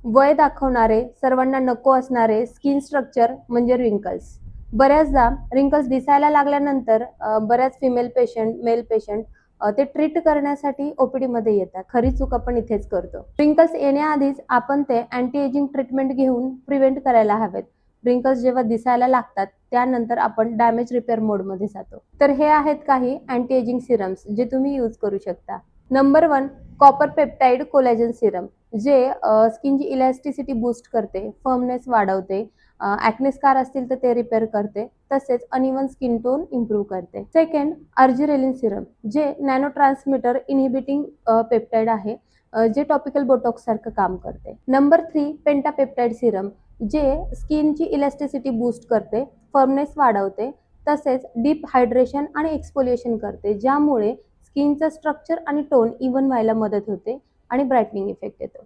वय दाखवणारे, सर्वांना नको असणारे स्किन स्ट्रक्चर म्हणजे रिंकल्स. बऱ्याचदा रिंकल्स दिसायला लागल्यानंतर बऱ्याच फिमेल पेशंट, मेल पेशंट ते ट्रीट करण्यासाठी ओपीडीमध्ये येतात. खरी चूक आपण इथेच करतो. रिंकल्स येण्याआधीच आपण ते अँटी एजिंग ट्रीटमेंट घेऊन प्रिव्हेंट करायला हवेत. रिंकल्स जेव्हा दिसायला लागतात त्यानंतर आपण डॅमेज रिपेअर मोडमध्ये जातो. तर हे आहेत काही अँटी एजिंग सिरम्स जे तुम्ही यूज करू शकता. Number 1 copper peptide collagen Serum, जे स्किनची इलॅस्टिसिटी बूस्ट करते, फर्मनेस वाढवते, ॲक्ने स्कार असतील तर ते रिपेअर करते, तसेच अनइवन स्किन टोन इम्प्रूव्ह करते. सेकंड अर्जिरेलिन सिरम, जे नॅनो ट्रान्समिटर इनहिबिटिंग पेप्टाइड आहे, जे टॉपिकल बोटॉक्स सारखं काम करते. नंबर 3 पेंटापेप्टाइड सिरम, जे स्किनची इलॅस्टिसिटी बूस्ट करते, फर्मनेस वाढवते, तसेच डीप हायड्रेशन आणि एक्सफोलिएशन करते, ज्यामुळे स्किनचं स्ट्रक्चर आणि टोन इव्हन व्हायला मदत होते आणि ब्राईटनिंग इफेक्ट येतो.